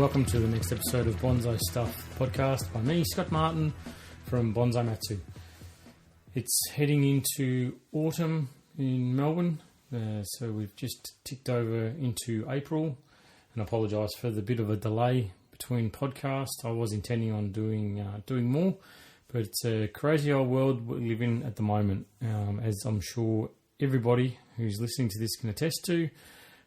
welcome to the next episode of Bonsai Stuff podcast by me, Scott Martin from Bonsai Matsu. It's heading into autumn in Melbourne, so we've just ticked over into April, and I apologise for the bit of a delay between podcasts. I was intending on doing more, but it's a crazy old world we live in at the moment, as I'm sure everybody who's listening to this can attest to.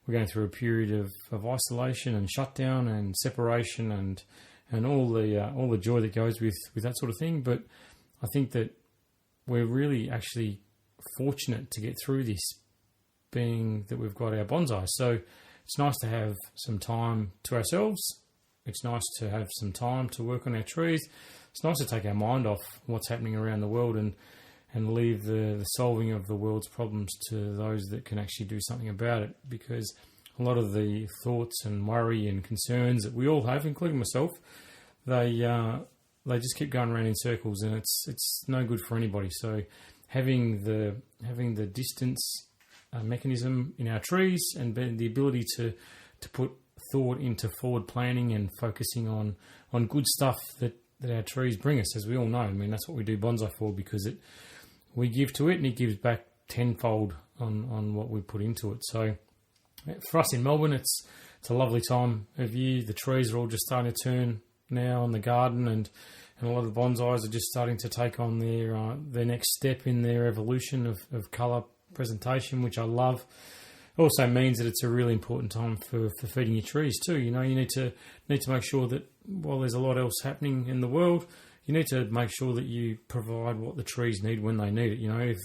We're going through a period of isolation and shutdown and separation and all the joy that goes with that sort of thing. But I think that we're really actually fortunate to get through this, being that we've got our bonsai. So it's nice to have some time to ourselves. It's nice to have some time to work on our trees. It's nice to take our mind off what's happening around the world and leave the solving of the world's problems to those that can actually do something about it, because a lot of the thoughts and worry and concerns that we all have, including myself, they just keep going around in circles, and it's no good for anybody. So having the distance mechanism in our trees and the ability to put thought into forward planning and focusing on good stuff that our trees bring us, as we all know. I mean, that's what we do bonsai for, because we give to it and it gives back tenfold on what we put into it. So for us in Melbourne, it's a lovely time of year. The trees are all just starting to turn now in the garden, and a lot of the bonsais are just starting to take on their next step in their evolution of colour presentation, which I love. It also means that it's a really important time for feeding your trees too. You know, you need to make sure that while there's a lot else happening in the world, you need to make sure that you provide what the trees need when they need it. You know, if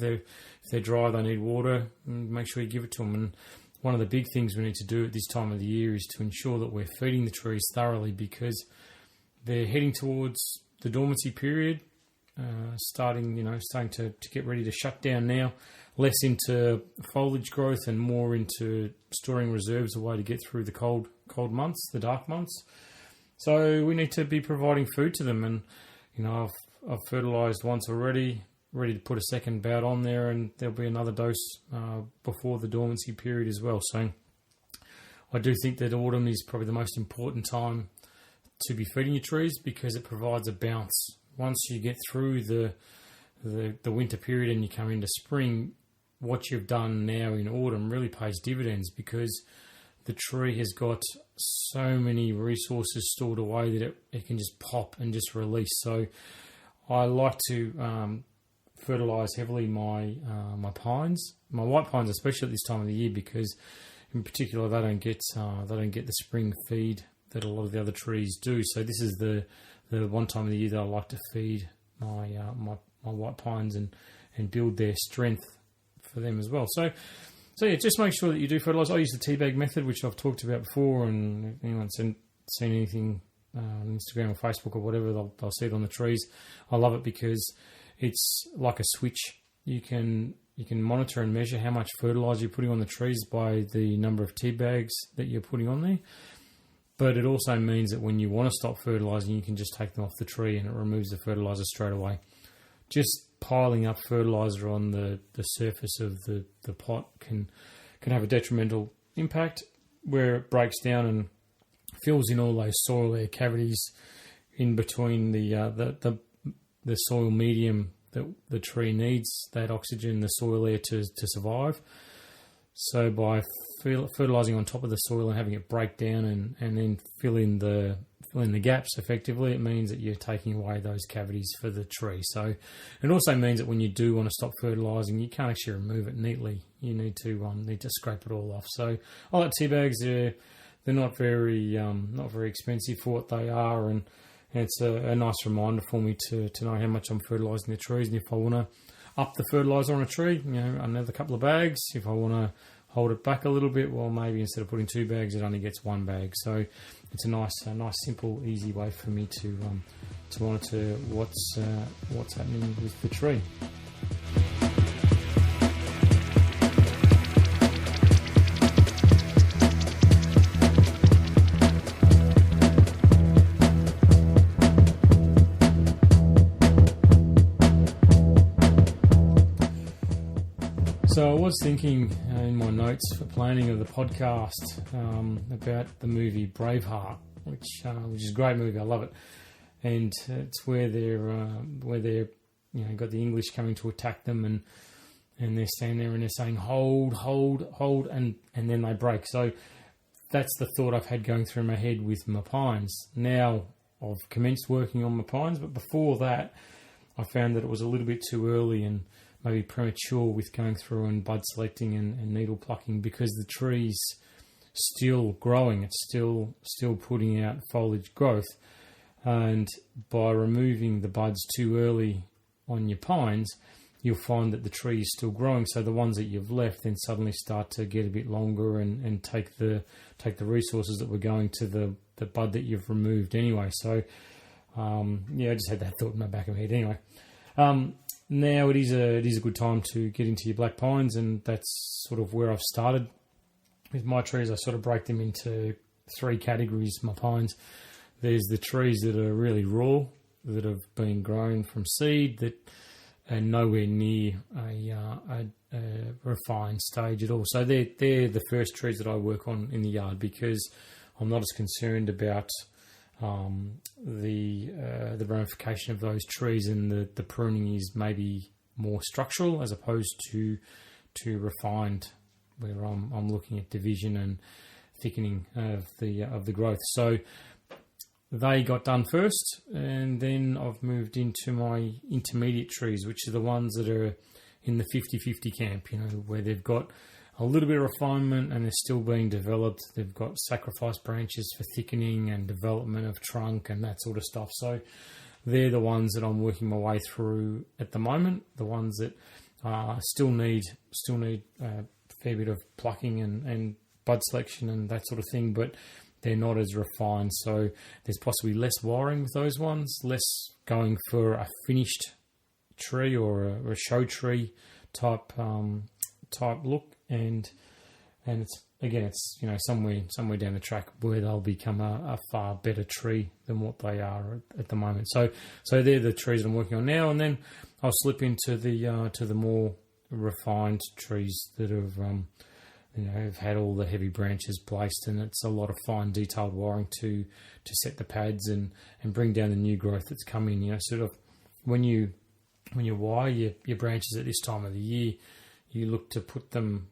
they're dry, they need water, and make sure you give it to them. And one of the big things we need to do at this time of the year is to ensure that we're feeding the trees thoroughly, because they're heading towards the dormancy period, starting to get ready to shut down now, less into foliage growth and more into storing reserves away to get through the cold months, the dark months. So we need to be providing food to them, and I've fertilised once already, ready to put a second bout on there, and there'll be another dose before the dormancy period as well. So I do think that autumn is probably the most important time to be feeding your trees, because it provides a bounce. Once you get through the winter period and you come into spring, what you've done now in autumn really pays dividends, because the tree has got so many resources stored away that it can just pop and just release. So I like to fertilise heavily my pines, my white pines, especially at this time of the year, because in particular they don't get the spring feed that a lot of the other trees do. So this is the one time of the year that I like to feed my white pines and build their strength for them as well. So yeah, just make sure that you do fertilise. I use the tea bag method, which I've talked about before, and if anyone's seen anything on Instagram or Facebook or whatever, they'll see it on the trees. I love it because it's like a switch. You can monitor and measure how much fertiliser you're putting on the trees by the number of tea bags that you're putting on there. But it also means that when you want to stop fertilising, you can just take them off the tree and it removes the fertiliser straight away. Just piling up fertiliser on the surface of the pot can have a detrimental impact, where it breaks down and fills in all those soil air cavities in between the soil medium that the tree needs, that oxygen, the soil air to survive. So by fertilising on top of the soil and having it break down and then fill in the gaps effectively, it means that you're taking away those cavities for the tree. So it also means that when you do want to stop fertilising, you can't actually remove it neatly. You need to scrape it all off. So I like tea bags. They're not very expensive for what they are, and it's a nice reminder for me to know how much I'm fertilising the trees. And if I want to up the fertiliser on a tree, another couple of bags. If I want to hold it back a little bit, well, maybe instead of putting 2 bags, it only gets 1 bag. So it's a nice, simple, easy way for me to monitor what's happening with the tree. So I was thinking in my notes for planning of the podcast about the movie Braveheart, which is a great movie. I love it, and it's where they're got the English coming to attack them, and they're standing there and they're saying hold, and then they break. So that's the thought I've had going through my head with my pines. Now I've commenced working on my pines, but before that, I found that it was a little bit too early and maybe premature with going through and bud selecting and needle plucking, because the tree's still growing. It's still putting out foliage growth. And by removing the buds too early on your pines, you'll find that the tree is still growing. So the ones that you've left then suddenly start to get a bit longer and take the resources that were going to the bud that you've removed anyway. So I just had that thought in my back of my head anyway. Now it is a good time to get into your black pines, and that's sort of where I've started with my trees. I sort of break them into 3 categories. My pines, there's the trees that are really raw, that have been grown from seed, that are nowhere near a refined stage at all. So they're the first trees that I work on in the yard, because I'm not as concerned about the ramification of those trees, and the pruning is maybe more structural as opposed to refined, where I'm looking at division and thickening of the growth. So they got done first, and then I've moved into my intermediate trees, which are the ones that are in the 50-50 camp, where they've got a little bit of refinement and they're still being developed. They've got sacrifice branches for thickening and development of trunk and that sort of stuff. So they're the ones that I'm working my way through at the moment. The ones that still need a fair bit of plucking and bud selection and that sort of thing, but they're not as refined. So there's possibly less wiring with those ones, less going for a finished tree or a show tree type look, and it's somewhere down the track where they'll become a far better tree than what they are at the moment. So they're the trees I'm working on now, and then I'll slip into the more refined trees that have had all the heavy branches placed, and it's a lot of fine detailed wiring to set the pads and bring down the new growth that's coming. Sort of when you wire your branches at this time of the year, you look to put the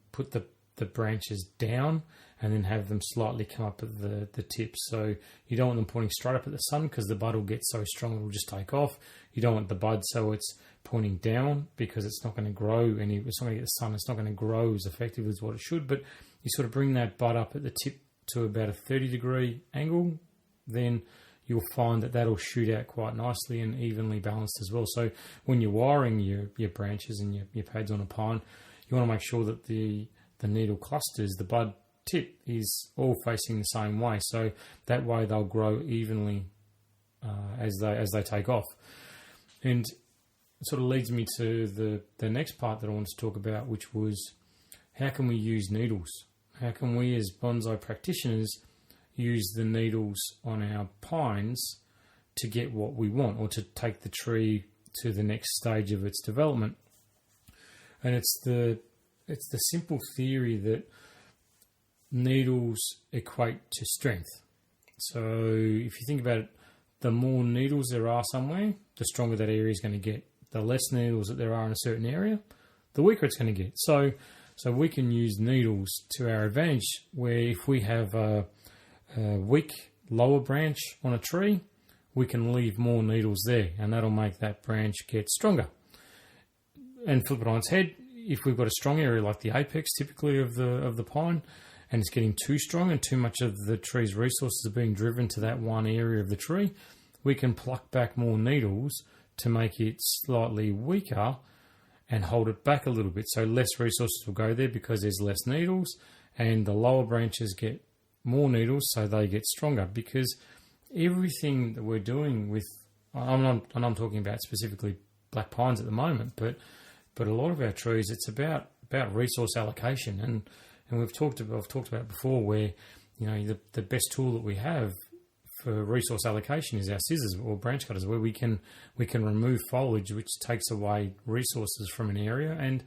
branches down and then have them slightly come up at the tips. So you don't want them pointing straight up at the sun, because the bud will get so strong it will just take off. You don't want the bud so it's pointing down, because it's not going to grow it's not going to get the sun. It's not going to grow as effectively as what it should. But you sort of bring that bud up at the tip to about a 30-degree angle, then you'll find that that'll shoot out quite nicely and evenly balanced as well. So when you're wiring your branches and your pads on a pine, you want to make sure that the needle clusters, the bud tip, is all facing the same way. So that way they'll grow evenly as they take off. And it sort of leads me to the next part that I want to talk about, which was how can we use needles? How can we as bonsai practitioners use the needles on our pines to get what we want, or to take the tree to the next stage of its development? And it's the simple theory that needles equate to strength. So if you think about it, the more needles there are somewhere, the stronger that area is going to get. The less needles that there are in a certain area, the weaker it's going to get. So we can use needles to our advantage, where if we have a weak lower branch on a tree, we can leave more needles there, and that'll make that branch get stronger. And flip it on its head, if we've got a strong area like the apex typically of the pine, and it's getting too strong and too much of the tree's resources are being driven to that one area of the tree, we can pluck back more needles to make it slightly weaker and hold it back a little bit. So less resources will go there because there's less needles, and the lower branches get more needles, so they get stronger. Because everything that we're doing with, I'm talking about specifically black pines at the moment, but a lot of our trees, it's about resource allocation, and I've talked about before, where the best tool that we have for resource allocation is our scissors or branch cutters, where we can remove foliage which takes away resources from an area. And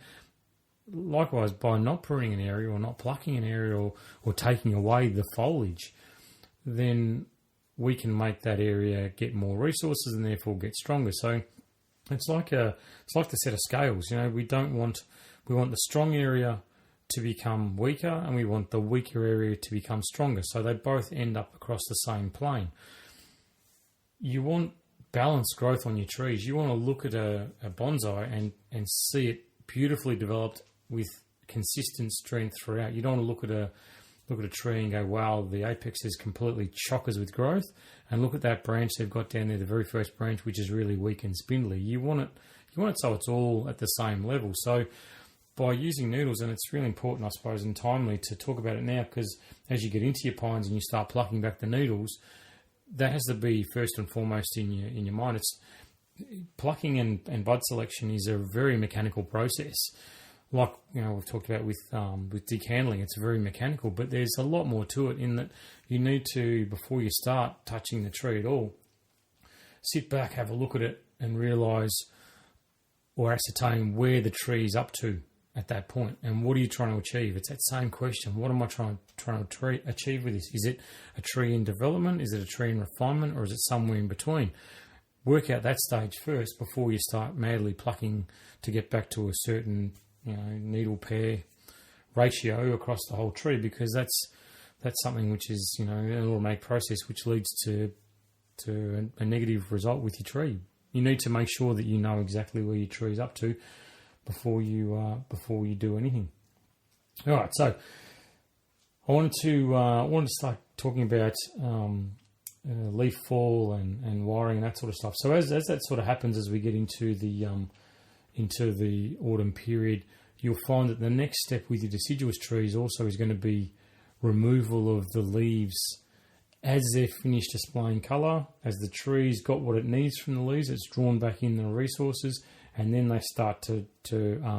likewise, by not pruning an area or not plucking an area or taking away the foliage, then we can make that area get more resources and therefore get stronger. So it's like the set of scales. We want the strong area to become weaker, and we want the weaker area to become stronger. So they both end up across the same plane. You want balanced growth on your trees. You want to look at a bonsai and see it beautifully developed with consistent strength throughout. You don't want to look at a tree and go, wow, the apex is completely chockers with growth, and look at that branch they've got down there, the very first branch, which is really weak and spindly. You want it so it's all at the same level. So by using needles, and it's really important, I suppose, and timely to talk about it now, because as you get into your pines and you start plucking back the needles, that has to be first and foremost in your mind. It's plucking and bud selection is a very mechanical process. Like we've talked about with decandeling, it's very mechanical, but there's a lot more to it in that you need to, before you start touching the tree at all, sit back, have a look at it, and realise or ascertain where the tree is up to at that point, and what are you trying to achieve? It's that same question. What am I trying to achieve with this? Is it a tree in development? Is it a tree in refinement? Or is it somewhere in between? Work out that stage first before you start madly plucking to get back to a certain needle pair ratio across the whole tree, because that's something which is an automatic process which leads to a negative result with your tree. You need to make sure that you know exactly where your tree is up to before you do anything. All right, so I wanted to start talking about leaf fall and wiring and that sort of stuff. So as that sort of happens as we get into the autumn period, you'll find that the next step with your deciduous trees also is going to be removal of the leaves as they're finished displaying colour. As the tree's got what it needs from the leaves, it's drawn back in the resources, and then they start to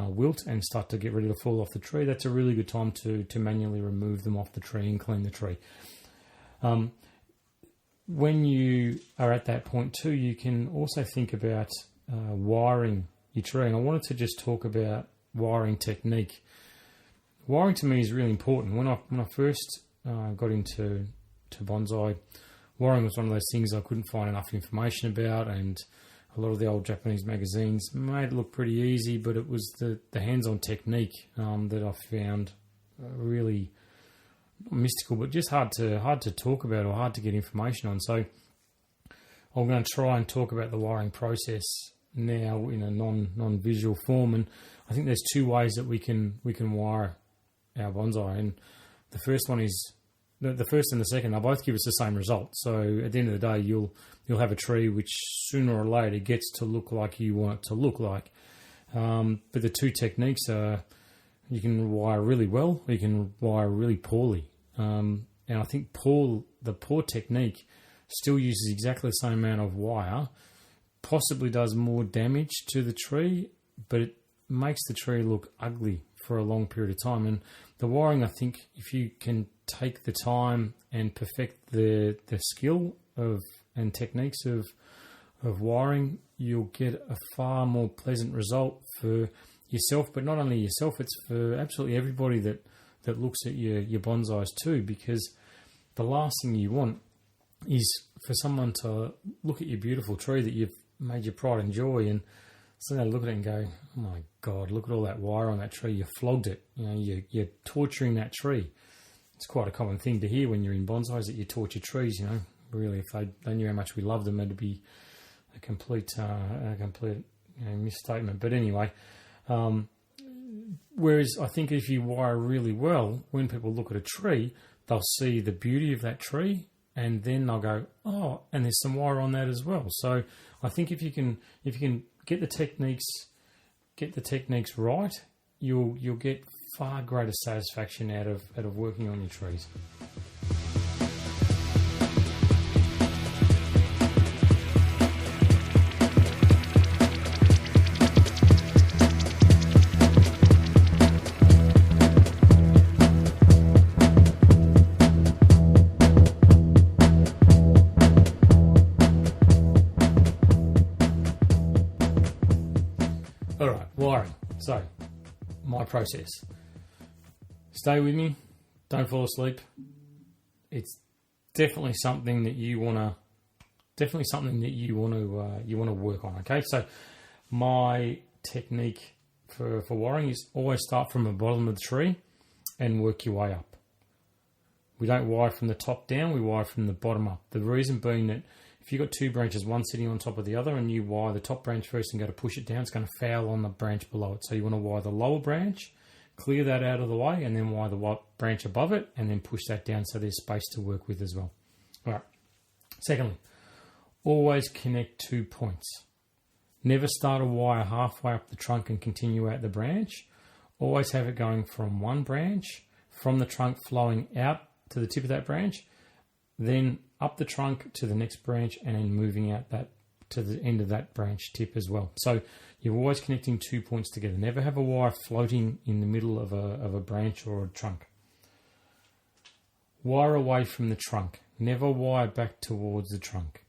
wilt and start to get ready to fall off the tree. That's a really good time to manually remove them off the tree and clean the tree. When you are at that point too, you can also think about wiring your tree. And I wanted to just talk about wiring technique. Wiring to me is really important. When I first got into bonsai, wiring was one of those things I couldn't find enough information about, and a lot of the old Japanese magazines made it look pretty easy, but it was the hands-on technique that I found really mystical, but just hard to talk about or hard to get information on. So I'm going to try and talk about the wiring process now in a non-visual form, and I think there's two ways that we can wire our bonsai. And the first one is the first and the second. They'll both give us the same result. So at the end of the day, you'll have a tree which sooner or later gets to look like you want it to look like. But the two techniques are, you can wire really well, or you can wire really poorly. And I think the poor technique still uses exactly the same amount of wire, possibly does more damage to the tree, but it makes the tree look ugly for a long period of time. And the wiring, I think, if you can take the time and perfect the skill and techniques of wiring, you'll get a far more pleasant result for yourself, but not only yourself, it's for absolutely everybody that looks at your bonsais too, because the last thing you want is for someone to look at your beautiful tree that you've made your pride and joy, and so they look at it and go, oh my God, look at all that wire on that tree, you flogged it, you're torturing that tree. It's quite a common thing to hear when you're in bonsais, that you torture trees. Really, if they knew how much we love them, it'd be a complete misstatement. But anyway, whereas I think if you wire really well, when people look at a tree, they'll see the beauty of that tree, and then they'll go, oh, and there's some wire on that as well. So I think if you can get the techniques right, you'll get far greater satisfaction out of working on your trees. All right, wiring. So, my process. Stay with me. Don't fall asleep. It's definitely something that you want to work on. Okay, so my technique for wiring is always start from the bottom of the tree and work your way up. We don't wire from the top down, we wire from the bottom up. The reason being that if you've got two branches, one sitting on top of the other, and you wire the top branch first and go to push it down, it's going to foul on the branch below it. So you want to wire the lower branch, clear that out of the way, and then wire the branch above it, and then push that down so there's space to work with as well. All right. Secondly, always connect 2 points. Never start a wire halfway up the trunk and continue out the branch. Always have it going from one branch, from the trunk flowing out to the tip of that branch, then up the trunk to the next branch, and then moving out that to the end of that branch tip as well. So you're always connecting 2 points together. Never have a wire floating in the middle of a branch or a trunk. Wire away from the trunk. Never wire back towards the trunk.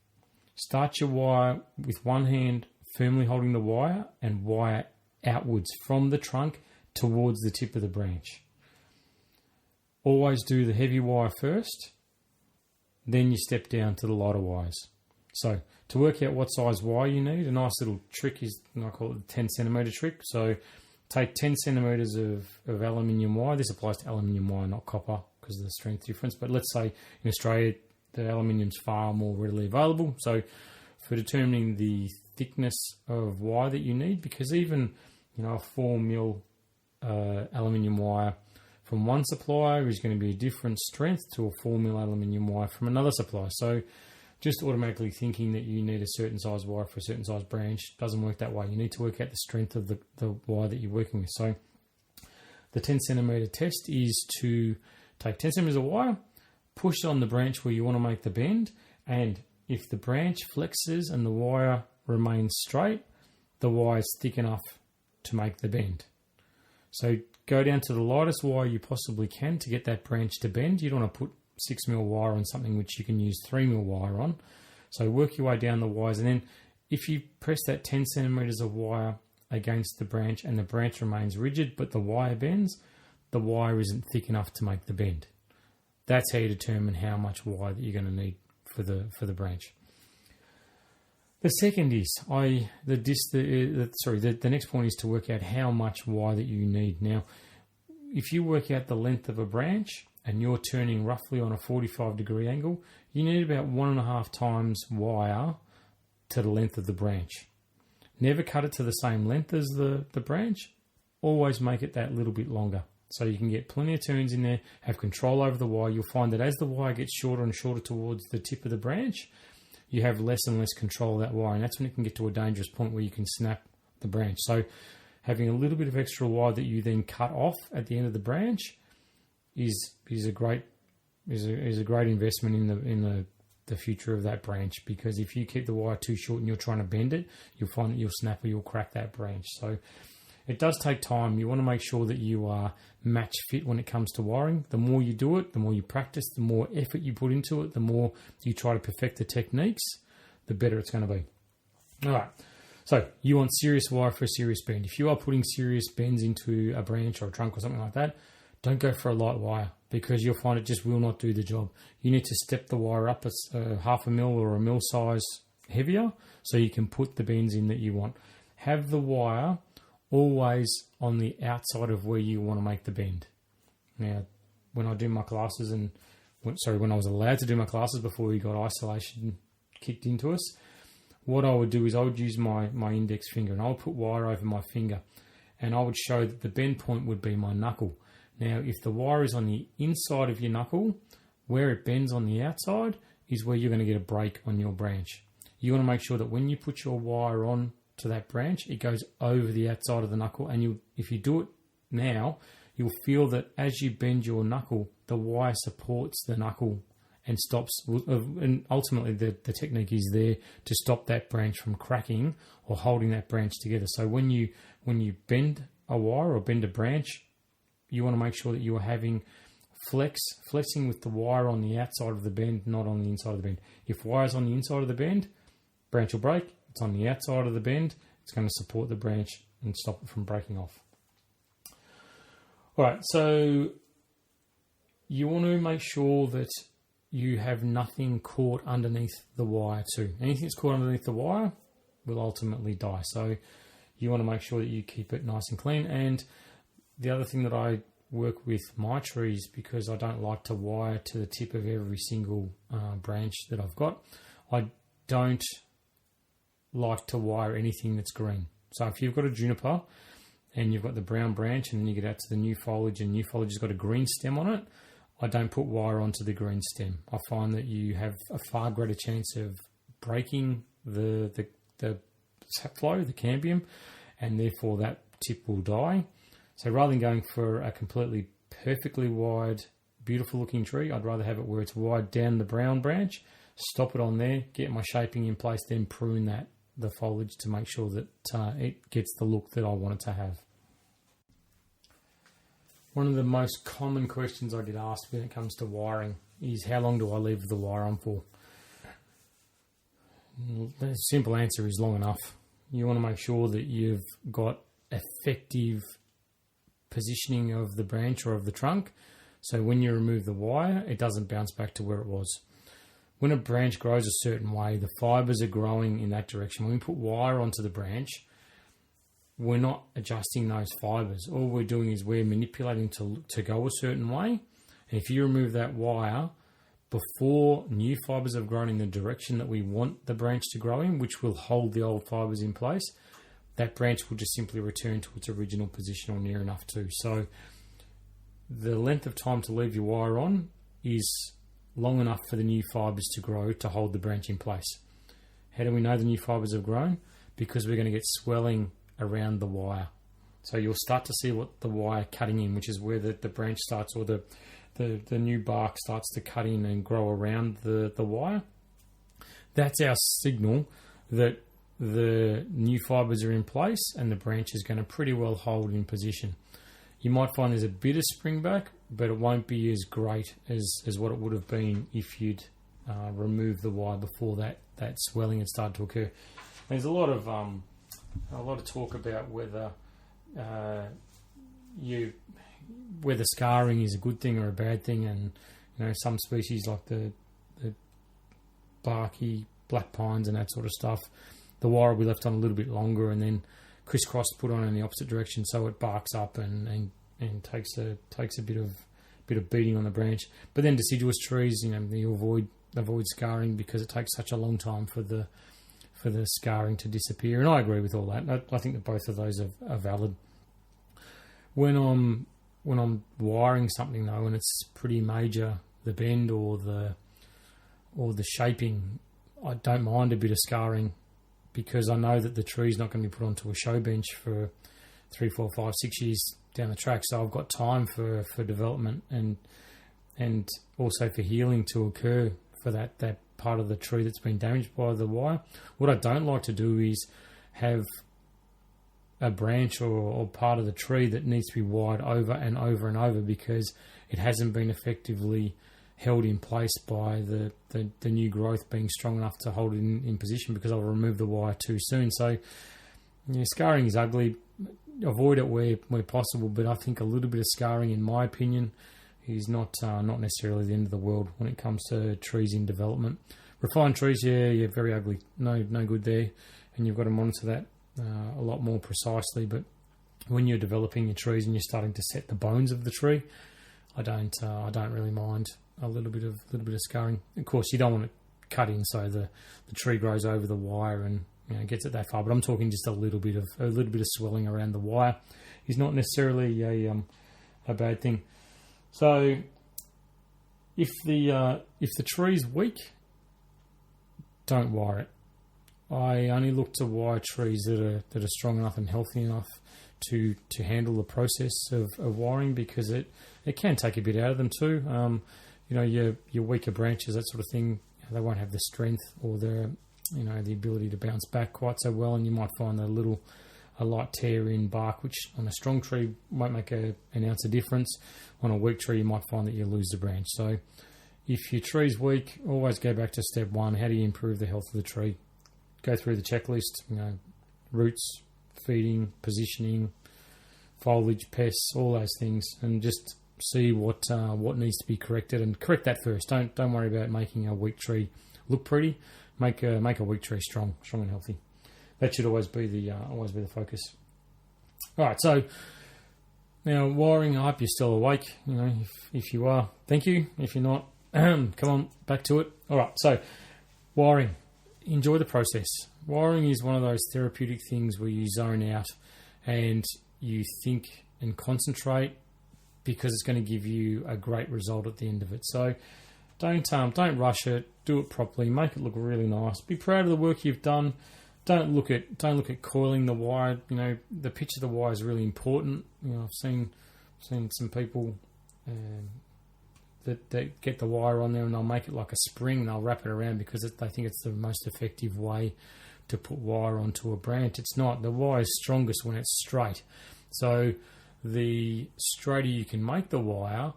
Start your wire with one hand firmly holding the wire and wire outwards from the trunk towards the tip of the branch. Always do the heavy wire first, then you step down to the lighter wires. So to work out what size wire you need, a nice little trick is, I call it the 10 centimetre trick. So take 10 centimetres of aluminium wire. This applies to aluminium wire, not copper, because of the strength difference. But let's say in Australia, the aluminium's far more readily available. So for determining the thickness of wire that you need, because even a 4mm aluminium wire from one supplier is going to be a different strength to a 4mm aluminium wire from another supplier. So just automatically thinking that you need a certain size wire for a certain size branch doesn't work that way. You need to work out the strength of the wire that you're working with. So the 10 centimetre test is to take 10 centimetres of wire, push it on the branch where you want to make the bend, and if the branch flexes and the wire remains straight, the wire is thick enough to make the bend. So go down to the lightest wire you possibly can to get that branch to bend. You don't want to put 6mm wire on something which you can use 3mm wire on. So work your way down the wires, and then if you press that 10 centimetres of wire against the branch and the branch remains rigid but the wire bends, the wire isn't thick enough to make the bend. That's how you determine how much wire that you're going to need for the branch. The second is the next point is to work out how much wire that you need. Now, if you work out the length of a branch and you're turning roughly on a 45-degree angle, you need about 1.5 times wire to the length of the branch. Never cut it to the same length as the branch. Always make it that little bit longer. So you can get plenty of turns in there, have control over the wire. You'll find that as the wire gets shorter and shorter towards the tip of the branch, you have less and less control of that wire, and that's when it can get to a dangerous point where you can snap the branch. So having a little bit of extra wire that you then cut off at the end of the branch is a great investment in the future of that branch, because if you keep the wire too short and you're trying to bend it, you'll find that you'll snap or you'll crack that branch. So it does take time. You want to make sure that you are match fit when it comes to wiring. The more you do it, the more you practice, the more effort you put into it, the more you try to perfect the techniques, the better it's going to be. All right. So you want serious wire for a serious bend. If you are putting serious bends into a branch or a trunk or something like that, don't go for a light wire, because you'll find it just will not do the job. You need to step the wire up a 0.5mm or a mil size heavier so you can put the bends in that you want. Have the wire always on the outside of where you want to make the bend. Now, when I do my classes when I was allowed to do my classes before we got isolation kicked into us, what I would do is I would use my index finger and I would put wire over my finger, and I would show that the bend point would be my knuckle. Now, if the wire is on the inside of your knuckle, where it bends on the outside is where you're going to get a break on your branch. You want to make sure that when you put your wire on to that branch, it goes over the outside of the knuckle, and if you do it now, you'll feel that as you bend your knuckle, the wire supports the knuckle and stops, and ultimately the technique is there to stop that branch from cracking or holding that branch together. So when you bend a wire or bend a branch, you want to make sure that you are having flexing with the wire on the outside of the bend, not on the inside of the bend. If wire's on the inside of the bend, branch will break. It's on the outside of the bend, it's going to support the branch and stop it from breaking off. All right, so you want to make sure that you have nothing caught underneath the wire too. Anything that's caught underneath the wire will ultimately die. So you want to make sure that you keep it nice and clean. And the other thing that I work with my trees, because I don't like to wire to the tip of every single branch that I've got, I don't like to wire anything that's green. So if you've got a juniper and you've got the brown branch and then you get out to the new foliage and new foliage has got a green stem on it, I don't put wire onto the green stem. I find that you have a far greater chance of breaking the sap flow, the cambium, and therefore that tip will die. So rather than going for a completely perfectly wired, beautiful looking tree, I'd rather have it where it's wired down the brown branch, stop it on there, get my shaping in place, then prune the foliage to make sure that it gets the look that I want it to have. One of the most common questions I get asked when it comes to wiring is, how long do I leave the wire on for? The simple answer is long enough. You want to make sure that you've got effective positioning of the branch or of the trunk, so when you remove the wire, it doesn't bounce back to where it was. When a branch grows a certain way, the fibres are growing in that direction. When we put wire onto the branch, we're not adjusting those fibres. All we're doing is we're manipulating to go a certain way. And if you remove that wire before new fibres have grown in the direction that we want the branch to grow in, which will hold the old fibres in place, that branch will just simply return to its original position or near enough to. So the length of time to leave your wire on is long enough for the new fibres to grow to hold the branch in place. How do we know the new fibres have grown? Because we're going to get swelling around the wire. So you'll start to see what the wire cutting in, which is where the branch starts, or the new bark starts to cut in and grow around the wire. That's our signal that the new fibres are in place and the branch is going to pretty well hold in position. You might find there's a bit of spring back, but it won't be as great as what it would have been if you'd removed the wire before that swelling had started to occur. There's a lot of talk about whether scarring is a good thing or a bad thing, and some species like the barky black pines and that sort of stuff, the wire will be left on a little bit longer and then crisscross put on in the opposite direction, so it barks up and takes a bit of beating on the branch. But then deciduous trees, you avoid scarring because it takes such a long time for the scarring to disappear. And I agree with all that. I think that both of those are valid. When I'm wiring something though, and it's pretty major, the bend or the shaping, I don't mind a bit of scarring, because I know that the tree's not going to be put onto a show bench for 3, 4, 5, 6 years down the track. So I've got time for development and also for healing to occur for that part of the tree that's been damaged by the wire. What I don't like to do is have a branch or part of the tree that needs to be wired over and over and over because it hasn't been effectively held in place by the new growth being strong enough to hold it in position, because I'll remove the wire too soon. So scarring is ugly. Avoid it where possible, but I think a little bit of scarring, in my opinion, is not necessarily the end of the world when it comes to trees in development. Refined trees, yeah, very ugly. No good there, and you've got to monitor that a lot more precisely. But when you're developing your trees and you're starting to set the bones of the tree, I don't really mind a little bit of scarring. Of course, you don't want to cut in so the tree grows over the wire and gets it that far. But I'm talking just a little bit of swelling around the wire is not necessarily a bad thing. So if the tree's weak, don't wire it. I only look to wire trees that are strong enough and healthy enough to handle the process of wiring, because it can take a bit out of them too. Your weaker branches, that sort of thing, they won't have the strength or the ability to bounce back quite so well, and you might find a light tear in bark, which on a strong tree won't make an ounce of difference. On a weak tree, you might find that you lose the branch. So if your tree's weak, always go back to step one. How do you improve the health of the tree? Go through the checklist, roots, feeding, positioning, foliage, pests, all those things, and just see what needs to be corrected and correct that first. Don't worry about making a weak tree look pretty. Make a weak tree strong and healthy. That should always be the focus. All right, so now wiring. I hope you're still awake. If you are, thank you. If you're not, come on, back to it. All right, so wiring. Enjoy the process. Wiring is one of those therapeutic things where you zone out and you think and concentrate, because it's going to give you a great result at the end of it. So don't rush it. Do it properly. Make it look really nice. Be proud of the work you've done. Don't look at coiling the wire. The pitch of the wire is really important. I've seen some people that get the wire on there and they'll make it like a spring and they'll wrap it around because they think it's the most effective way to put wire onto a branch. It's not. The wire is strongest when it's straight. So the straighter you can make the wire,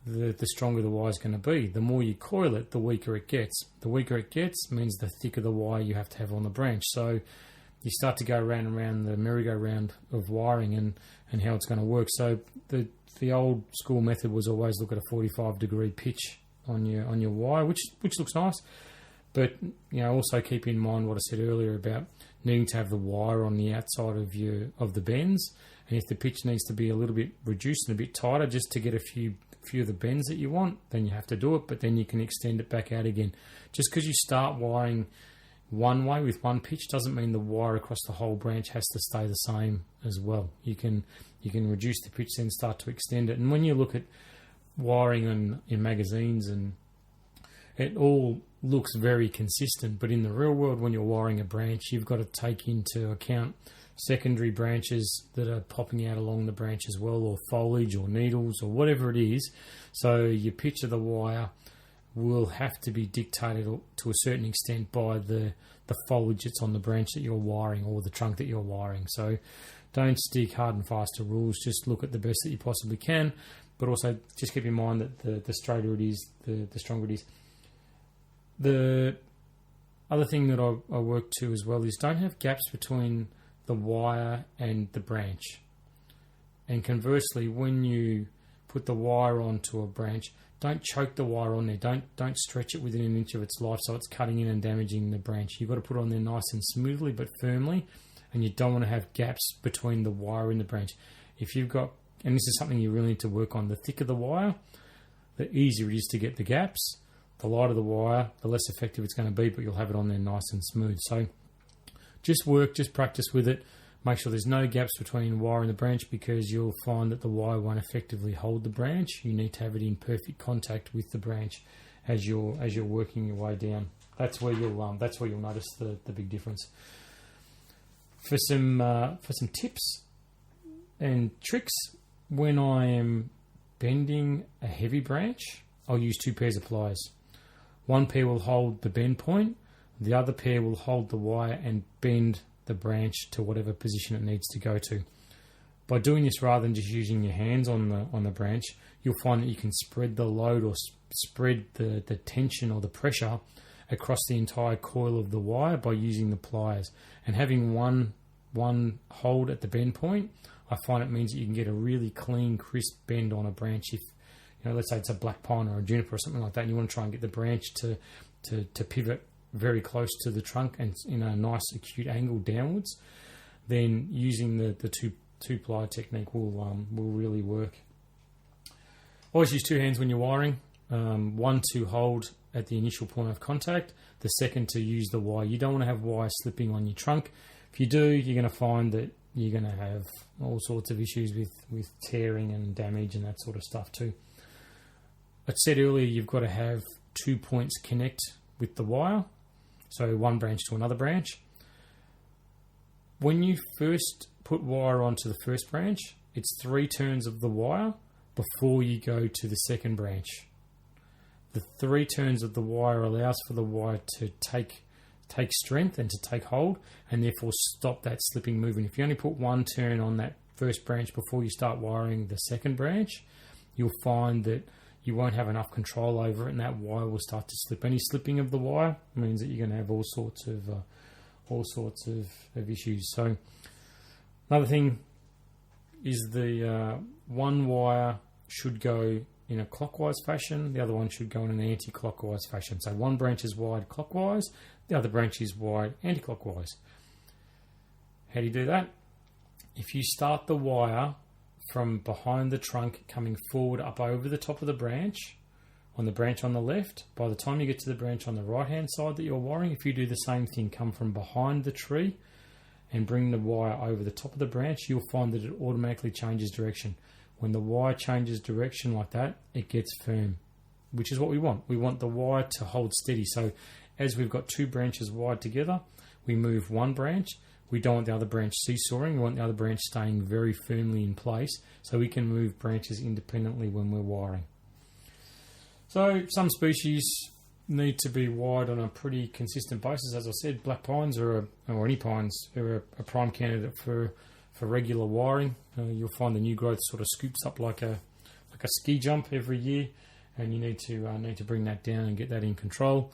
the stronger the wire is going to be. The more you coil it, the weaker it gets. The weaker it gets means the thicker the wire you have to have on the branch. So you start to go round and round the merry-go-round of wiring and how it's going to work. So the old school method was always look at a 45-degree pitch on your wire, which looks nice. But also keep in mind what I said earlier about needing to have the wire on the outside of the bends. And if the pitch needs to be a little bit reduced and a bit tighter just to get a few of the bends that you want, then you have to do it, but then you can extend it back out again. Just because you start wiring one way with one pitch doesn't mean the wire across the whole branch has to stay the same as well. You can reduce the pitch, then start to extend it. And when you look at wiring in magazines, and it all looks very consistent, but in the real world, when you're wiring a branch, you've got to take into account secondary branches that are popping out along the branch as well, or foliage or needles or whatever it is. So your pitch of the wire will have to be dictated to a certain extent by the foliage that's on the branch that you're wiring or the trunk that you're wiring. So don't stick hard and fast to rules. Just look at the best that you possibly can, but also just keep in mind that the straighter it is, the stronger it is. The other thing that I work to as well is don't have gaps between the wire and the branch. And conversely, when you put the wire onto a branch, don't choke the wire on there. Don't stretch it within an inch of its life so it's cutting in and damaging the branch. You've got to put it on there nice and smoothly but firmly, and you don't want to have gaps between the wire and the branch. If you've got, and this is something you really need to work on, the thicker the wire, the easier it is to get the gaps. The lighter the wire, the less effective it's going to be, but you'll have it on there nice and smooth. So just practice with it. Make sure there's no gaps between wire and the branch, because you'll find that the wire won't effectively hold the branch. You need to have it in perfect contact with the branch as you're working your way down. That's where you'll notice the big difference. For some tips and tricks, when I am bending a heavy branch, I'll use 2 pairs of pliers. One pair will hold the bend point, the other pair will hold the wire and bend the branch to whatever position it needs to go to. By doing this rather than just using your hands on the branch, you'll find that you can spread the load or spread the tension or the pressure across the entire coil of the wire by using the pliers. And having one hold at the bend point, I find it means that you can get a really clean, crisp bend on a branch. If let's say it's a black pine or a juniper or something like that, and you want to try and get the branch to pivot very close to the trunk and in a nice acute angle downwards, then using the two ply technique will really work. Always use 2 hands when you're wiring. One to hold at the initial point of contact, the second to use the wire. You don't want to have wire slipping on your trunk. If you do, you're going to find that you're going to have all sorts of issues with tearing and damage and that sort of stuff too. I said earlier, you've got to have 2 points connect with the wire, so one branch to another branch. When you first put wire onto the first branch, it's 3 turns of the wire before you go to the second branch. The 3 turns of the wire allows for the wire to take strength and to take hold, and therefore stop that slipping movement. If you only put 1 turn on that first branch before you start wiring the second branch, you'll find that you won't have enough control over it, and that wire will start to slip. Any slipping of the wire means that you're going to have all sorts of issues. So another thing is the one wire should go in a clockwise fashion, the other one should go in an anti-clockwise fashion. So one branch is wide clockwise, the other branch is wide anti-clockwise. How do you do that? If you start the wire from behind the trunk coming forward up over the top of the branch on the left, by the time you get to the branch on the right hand side that you're wiring, if you do the same thing, come from behind the tree and bring the wire over the top of the branch, you'll find that it automatically changes direction. When the wire changes direction like that, it gets firm, which is what we want. We want the wire to hold steady. So as we've got two branches wired together, we move one branch. We don't want the other branch seesawing. We want the other branch staying very firmly in place so we can move branches independently when we're wiring. So some species need to be wired on a pretty consistent basis. As I said, black pines or any pines are a prime candidate for regular wiring. You'll find the new growth sort of scoops up like a ski jump every year, and you need to bring that down and get that in control.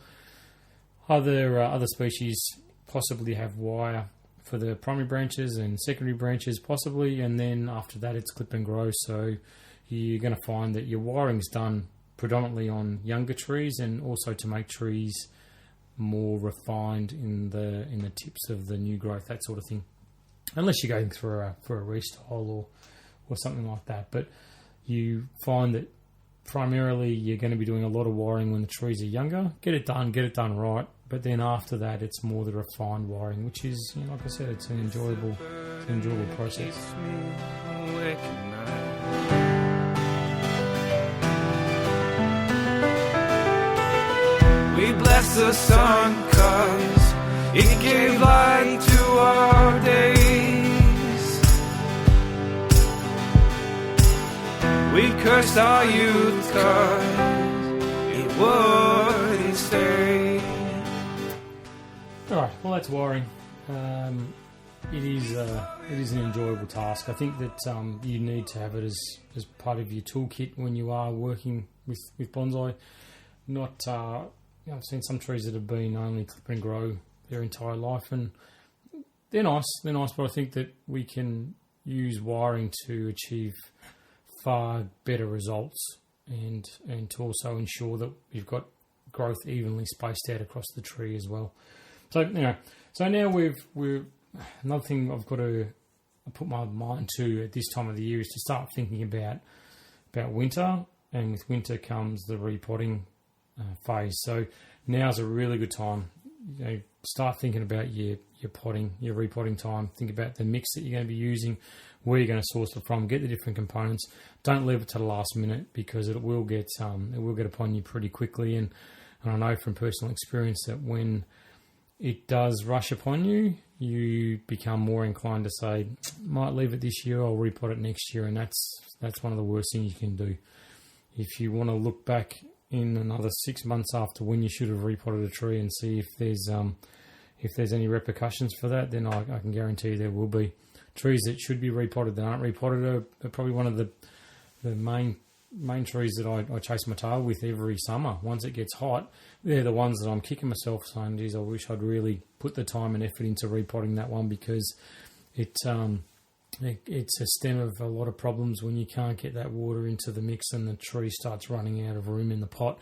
Other species possibly have wire for the primary branches and secondary branches possibly, and then after that it's clip and grow. So you're going to find that your wiring's done predominantly on younger trees, and also to make trees more refined in the tips of the new growth, that sort of thing. Unless you're going for a restyle or something like that. But you find that primarily you're going to be doing a lot of wiring when the trees are younger. Get it done right. But then after that, it's more the refined wiring, which is, like I said, it's an enjoyable process. We bless the sun 'cause it gave light to our days. We cursed our youth 'cause it wouldn't stay. Alright, well that's wiring. It is an enjoyable task. I think that you need to have it as part of your toolkit when you are working with bonsai. I've seen some trees that have been only clip and grow their entire life, and they're nice, but I think that we can use wiring to achieve far better results and to also ensure that you've got growth evenly spaced out across the tree as well. So now we're another thing I've got to put my mind to at this time of the year is to start thinking about winter, and with winter comes the repotting phase. So now's a really good time. Start thinking about your repotting time. Think about the mix that you're going to be using, where you're going to source it from. Get the different components. Don't leave it to the last minute, because it will get upon you pretty quickly. And I know from personal experience that when it does rush upon you, you become more inclined to say, might leave it this year, I'll repot it next year, and that's one of the worst things you can do. If you want to look back in another 6 months after when you should have repotted a tree and see if there's any repercussions for that, then I can guarantee you there will be. Trees that should be repotted that aren't repotted are probably one of the main trees that I chase my tail with every summer. Once it gets hot, they're the ones that I'm kicking myself saying, geez, I wish I'd really put the time and effort into repotting that one, because it's a stem of a lot of problems when you can't get that water into the mix and the tree starts running out of room in the pot,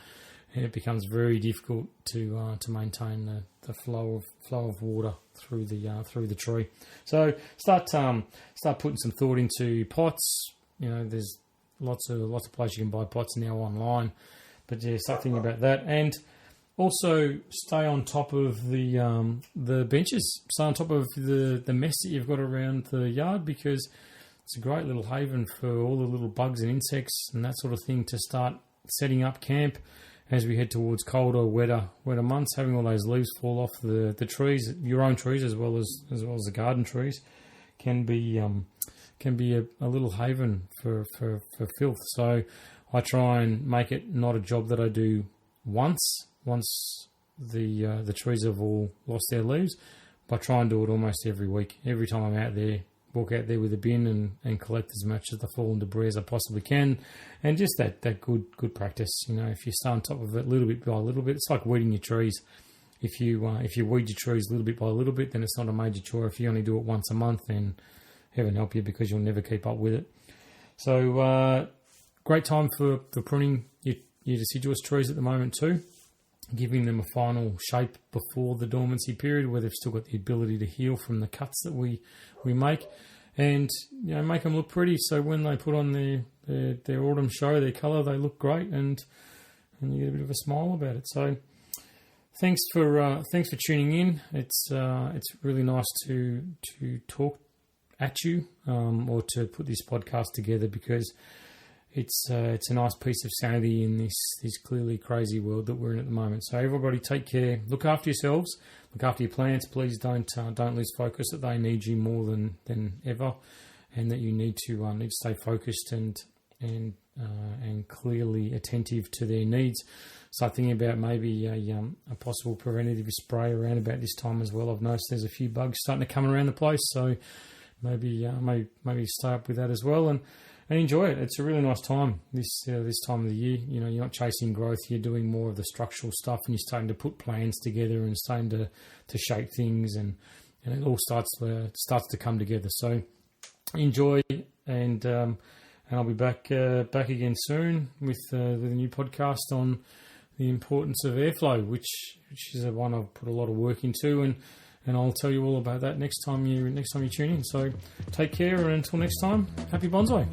and it becomes very difficult to maintain the flow of water through the tree. So start putting some thought into pots. There's lots of places you can buy pots now online, but yeah, start thinking about that. And also stay on top of the benches. Stay on top of the mess that you've got around the yard, because it's a great little haven for all the little bugs and insects and that sort of thing to start setting up camp as we head towards colder, wetter months. Having all those leaves fall off the trees, your own trees as well as the garden trees, can be a little haven for filth. So I try and make it not a job that I do once the trees have all lost their leaves, but I try and do it almost every week. Every time I'm out there, walk out there with a bin and collect as much of the fallen debris as I possibly can, and just that good practice. If you stay on top of it little bit by little bit, it's like weeding your trees. If you weed your trees little bit by little bit, then it's not a major chore. If you only do it once a month, then heaven help you, because you'll never keep up with it. So Great time for pruning your deciduous trees at the moment too, giving them a final shape before the dormancy period where they've still got the ability to heal from the cuts that we make, and make them look pretty. So when they put on their autumn show, their colour, they look great, and you get a bit of a smile about it. So thanks for tuning in. It's really nice to talk at you, or to put this podcast together, because it's a nice piece of sanity in this clearly crazy world that we're in at the moment. So everybody, take care, look after yourselves, look after your plants. Please don't lose focus that they need you more than ever, and that you need to stay focused and clearly attentive to their needs. Start thinking about maybe a possible preventative spray around about this time as well. I've noticed there's a few bugs starting to come around the place, so maybe stay up with that as well, and enjoy it. It's a really nice time this time of the year. You're not chasing growth, you're doing more of the structural stuff, and you're starting to put plans together and starting to shape things, and it all starts to come together. So enjoy, and I'll be back again soon with a new podcast on the importance of airflow, which is one I've put a lot of work into, and I'll tell you all about that next time you tune in. So take care, and until next time, happy bonsai.